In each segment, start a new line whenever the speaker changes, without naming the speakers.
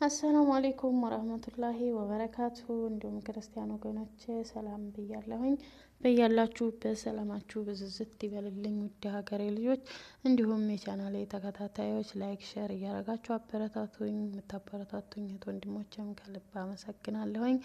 አሰላሙ አለይኩም ወራህመቱላሂ ወበረካቱ። እንዲሁም ክርስቲያን ወገኖቼ ሰላም ብያለሁኝ። በያላችሁበት ሰላማችሁ ብዝዝት ይበልልኝ ውድ ሀገሬ ልጆች፣ እንዲሁም የቻናሌ ተከታታዮች ላይክ ሼር እያረጋችሁ አበረታቱኝ። የምታበረታቱኝ እህት ወንድሞቼም ከልብ አመሰግናለሁኝ።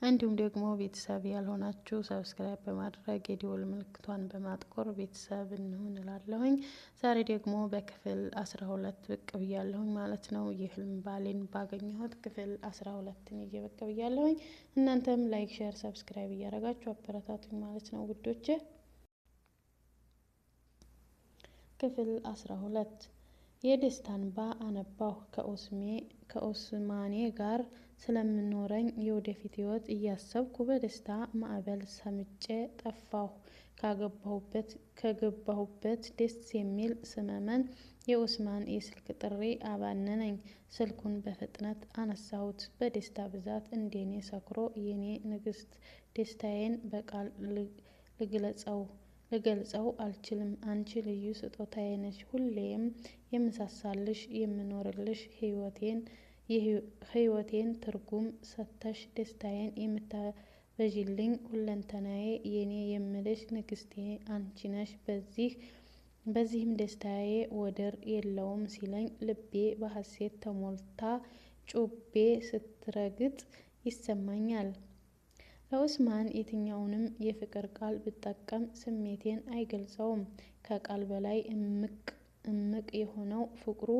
እንዲሁም ደግሞ ቤተሰብ ያልሆናችሁ ሰብስክራይብ በማድረግ የደወል ምልክቷን በማጥቆር ቤተሰብ እንሁን እላለሁኝ። ዛሬ ደግሞ በክፍል 12 ብቅ ብያለሁኝ ማለት ነው። የህልም ባሌን ባገኘሁት ክፍል 12ን ይዤ ብቅ ብያለሁኝ። እናንተም ላይክ ሼር ሰብስክራይብ እያረጋችሁ አበረታቱኝ ማለት ነው ውዶቼ። ክፍል 12 የደስታን እንባ አነባሁ። ከኡስማኔ ጋር ስለምኖረኝ የወደፊት ህይወት እያሰብኩ በደስታ ማዕበል ሰምጬ ጠፋሁ። ከገባሁበት ደስ የሚል ስመመን የኡስማን የስልክ ጥሪ አባነነኝ። ስልኩን በፍጥነት አነሳሁት። በደስታ ብዛት እንደኔ ሰክሮ የኔ ንግስት፣ ደስታዬን በቃል ልገልጸው አልችልም። አንቺ ልዩ ስጦታዬ ነሽ። ሁሌም የምሳሳልሽ፣ የምኖርልሽ፣ ህይወቴን ትርጉም ሰተሽ ደስታዬን የምታበዥልኝ ሁለንተናዬ፣ የኔ የምልሽ ንግስቴ አንቺ ነሽ። በዚህም ደስታዬ ወደር የለውም ሲለኝ ልቤ በሐሴት ተሞልታ ጩቤ ስትረግጥ ይሰማኛል። ለኡስማን የትኛውንም የፍቅር ቃል ብጠቀም ስሜቴን አይገልጸውም። ከቃል በላይ እምቅ የሆነው ፍቅሩ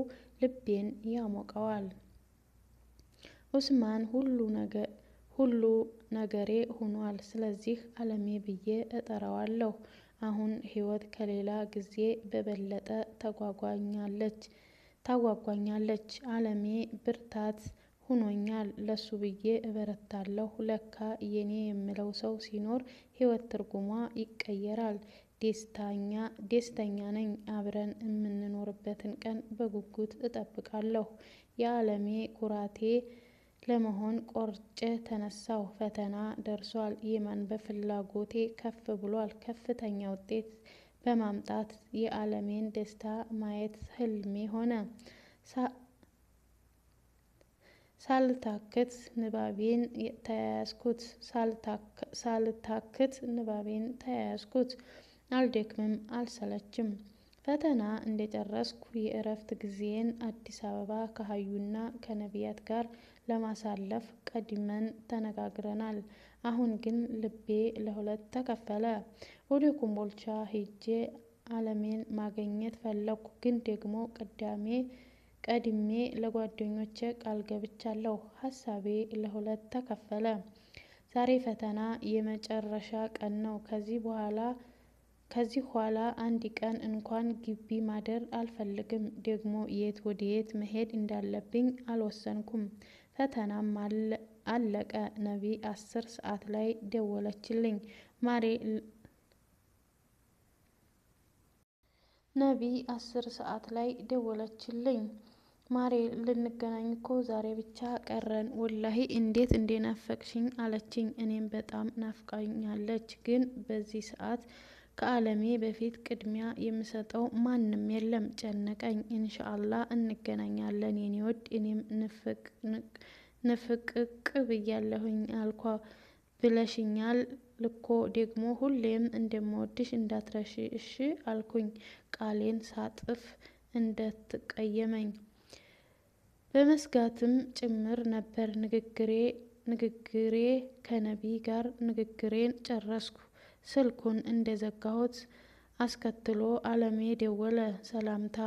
ልቤን ያሞቀዋል። ኡስማን ሁሉ ነገሬ ሆኗል። ስለዚህ አለሜ ብዬ እጠራዋለሁ። አሁን ህይወት ከሌላ ጊዜ በበለጠ ታጓጓኛለች። አለሜ ብርታት ሆኖኛል። ለሱ ብዬ እበረታለሁ። ለካ የኔ የምለው ሰው ሲኖር ህይወት ትርጉሟ ይቀየራል። ደስተኛ ነኝ። አብረን የምንኖርበትን ቀን በጉጉት እጠብቃለሁ። የአለሜ ኩራቴ ለመሆን ቆርጬ ተነሳሁ። ፈተና ደርሷል። የማንበብ ፍላጎቴ ከፍ ብሏል። ከፍተኛ ውጤት በማምጣት የአለሜን ደስታ ማየት ህልሜ ሆነ። ሳልታክት ንባቤን ተያያዝኩት። አልደክምም፣ አልሰለችም። ፈተና እንደጨረስኩ የእረፍት ጊዜን አዲስ አበባ ከሀዩና ከነቢያት ጋር ለማሳለፍ ቀድመን ተነጋግረናል። አሁን ግን ልቤ ለሁለት ተከፈለ። ወደ ኮምቦልቻ ሄጄ አለሜን ማግኘት ፈለኩ። ግን ደግሞ ቀድሜ ለጓደኞቼ ቃል ገብቻለሁ። ሀሳቤ ለሁለት ተከፈለ። ዛሬ ፈተና የመጨረሻ ቀን ነው። ከዚህ ኋላ አንድ ቀን እንኳን ግቢ ማደር አልፈልግም። ደግሞ ወደየት መሄድ እንዳለብኝ አልወሰንኩም። ፈተናም አለቀ። ነቢ 10 ሰዓት ላይ ደወለችልኝ። ማሬ 10 ሰዓት ላይ ደወለችልኝ። ማሬ ልንገናኝ እኮ ዛሬ ብቻ ቀረን። ወላሂ እንዴት እንደናፈቅሽኝ አለችኝ። እኔም በጣም ናፍቃኛለች። ግን በዚህ ሰዓት ከአለሜ በፊት ቅድሚያ የምሰጠው ማንም የለም። ጨነቀኝ። ኢንሻአላህ እንገናኛለን የኔ ወድ። እኔም ንፍቅቅ ብያለሁኝ አልኳ። ብለሽኛል ልኮ ደግሞ ሁሌም እንደምወድሽ እንዳትረሺ እሺ አልኩኝ። ቃሌን ሳጥፍ እንደትቀየመኝ በመስጋትም ጭምር ነበር ንግግሬ። ከነቢ ጋር ንግግሬን ጨረስኩ። ስልኩን እንደዘጋሁት አስከትሎ አለሜ ደወለ። ሰላምታ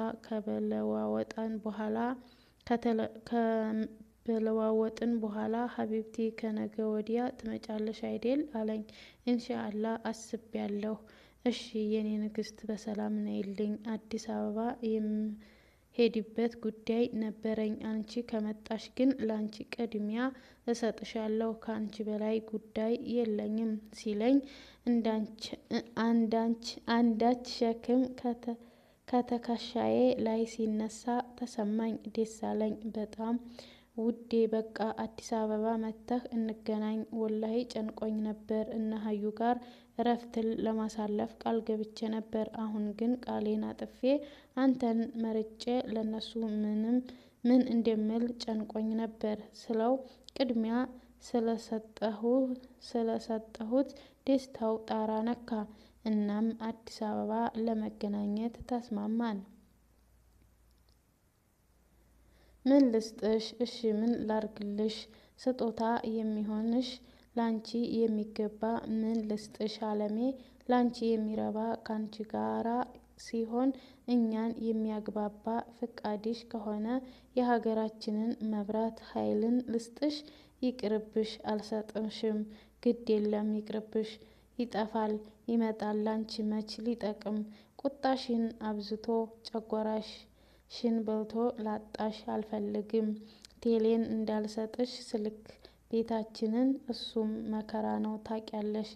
ከበለዋወጥን በኋላ ሀቢብቲ ከነገ ወዲያ ትመጫለሽ አይዴል አለኝ። ኢንሻአላህ አስቤያለሁ። እሺ የኔ ንግስት በሰላም ነይልኝ። አዲስ አበባ የምሄድበት ጉዳይ ነበረኝ። አንቺ ከመጣሽ ግን ላንቺ ቅድሚያ እሰጥሻለሁ። ከአንቺ በላይ ጉዳይ የለኝም ሲለኝ አንዳች ሸክም ከተከሻዬ ላይ ሲነሳ ተሰማኝ። ደስ አለኝ በጣም ውዴ። በቃ አዲስ አበባ መጥተህ እንገናኝ። ወላሂ ጨንቆኝ ነበር። እነ ሀዩ ጋር እረፍትን ለማሳለፍ ቃል ገብቼ ነበር። አሁን ግን ቃሌን አጥፌ አንተን መርጬ ለነሱ ምን እንደምል ጨንቆኝ ነበር ስለው ቅድሚያ ስለሰጠሁት ደስታው ጣራ ነካ። እናም አዲስ አበባ ለመገናኘት ተስማማን። ምን ልስጥሽ? እሺ ምን ላርግልሽ? ስጦታ የሚሆንሽ ላንቺ የሚገባ ምን ልስጥሽ አለሜ? ላንቺ የሚረባ ካንቺ ጋራ ሲሆን እኛን የሚያግባባ ፍቃድሽ ከሆነ የሀገራችንን መብራት ኃይልን ልስጥሽ። ይቅርብሽ አልሰጥሽም። ግድ የለም ይቅርብሽ። ይጠፋል ይመጣል ላንቺ መች ሊጠቅም። ቁጣሽን አብዝቶ ጨጓራሽን በልቶ ላጣሽ አልፈልግም። ቴሌን እንዳልሰጥሽ ስልክ ቤታችንን እሱም መከራ ነው ታውቂያለሽ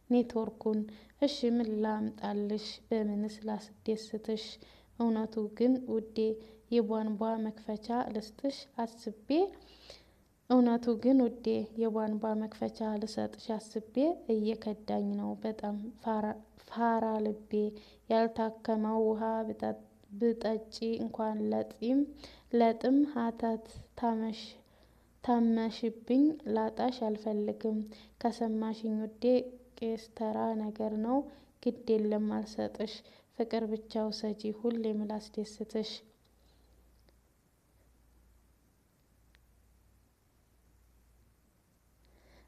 ኔትወርኩን። እሺ ምን ላምጣልሽ? በምንስ ላስደስትሽ? እውነቱ ግን ውዴ የቧንቧ መክፈቻ ልስጥሽ አስቤ ልሰጥሽ አስቤ እየከዳኝ ነው በጣም ፋራ ልቤ። ያልታከመው ውሃ ብጠጪ እንኳን ለጥም ሀተት ታመሽብኝ ላጣሽ አልፈልግም። ከሰማሽኝ ውዴ ቄስ ተራ ነገር ነው። ግድ የለም አልሰጥሽ። ፍቅር ብቻ ውሰጂ ሁሌም ላስደስትሽ።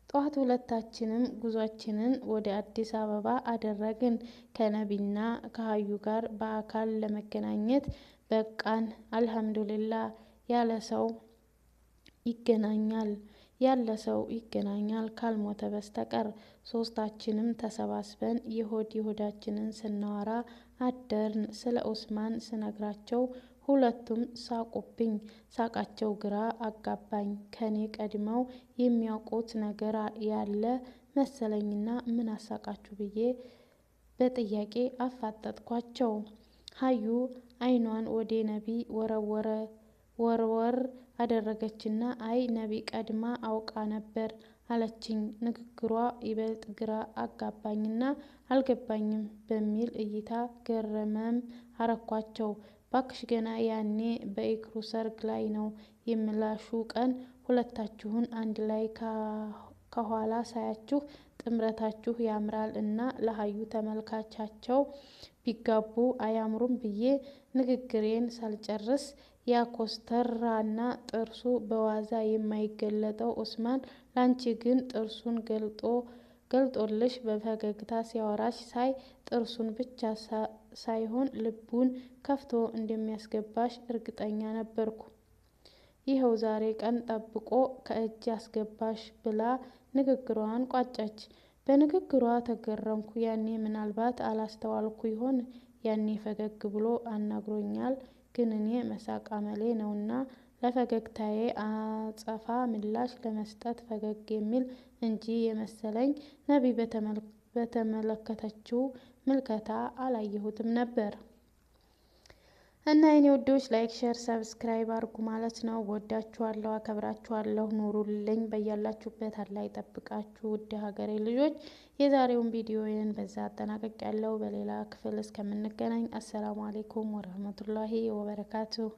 ጠዋት ሁለታችንም ጉዟችንን ወደ አዲስ አበባ አደረግን። ከነቢና ከሀዩ ጋር በአካል ለመገናኘት በቃን። አልሐምዱሊላህ ያለ ሰው ይገናኛል ካልሞተ በስተቀር። ሶስታችንም ተሰባስበን የሆዳችንን ስናወራ አደርን። ስለ ኡስማን ስነግራቸው ሁለቱም ሳቁብኝ። ሳቃቸው ግራ አጋባኝ። ከኔ ቀድመው የሚያውቁት ነገር ያለ መሰለኝና ምን አሳቃችሁ ብዬ በጥያቄ አፋጠጥኳቸው። ሀዩ አይኗን ወደ ነቢ ወርወር አደረገችና አይ ነቢ ቀድማ አውቃ ነበር አለችኝ። ንግግሯ ይበልጥ ግራ አጋባኝና አልገባኝም በሚል እይታ ገረመም አረኳቸው። ባክሽ ገና ያኔ በኢክሩ ሰርግ ላይ ነው የምላሹ ቀን ሁለታችሁን አንድ ላይ ከኋላ ሳያችሁ ጥምረታችሁ ያምራል እና ለሀዩ ተመልካቻቸው ቢጋቡ አያምሩም ብዬ ንግግሬን ሳልጨርስ ያ ኮስተራና ጥርሱ በዋዛ የማይገለጠው ኡስማን ላንቺ ግን ጥርሱን ገልጦልሽ በፈገግታ ሲያወራሽ ሳይ ጥርሱን ብቻ ሳይሆን ልቡን ከፍቶ እንደሚያስገባሽ እርግጠኛ ነበርኩ። ይኸው ዛሬ ቀን ጠብቆ ከእጅ አስገባሽ ብላ ንግግሯን ቋጨች። በንግግሯ ተገረምኩ። ያኔ ምናልባት አላስተዋልኩ ይሆን? ያኔ ፈገግ ብሎ አናግሮኛል፣ ግን እኔ መሳቅ አመሌ ነውና ለፈገግታዬ አጸፋ ምላሽ ለመስጠት ፈገግ የሚል እንጂ የመሰለኝ ነቢ በተመለከተችው ምልከታ አላየሁትም ነበር። እና የኔ ውዶች ላይክ፣ ሼር፣ ሰብስክራይብ አድርጉ ማለት ነው። ወዳችኋለሁ፣ አከብራችኋለሁ። ኑሩልኝ። በያላችሁበት አላህ ይጠብቃችሁ ውድ ሀገሬ ልጆች። የዛሬውን ቪዲዮዬን በዛ አጠናቅቄያለሁ። በሌላ ክፍል እስከምንገናኝ አሰላሙ አሌይኩም ወረህመቱላሂ ወበረካቱሁ።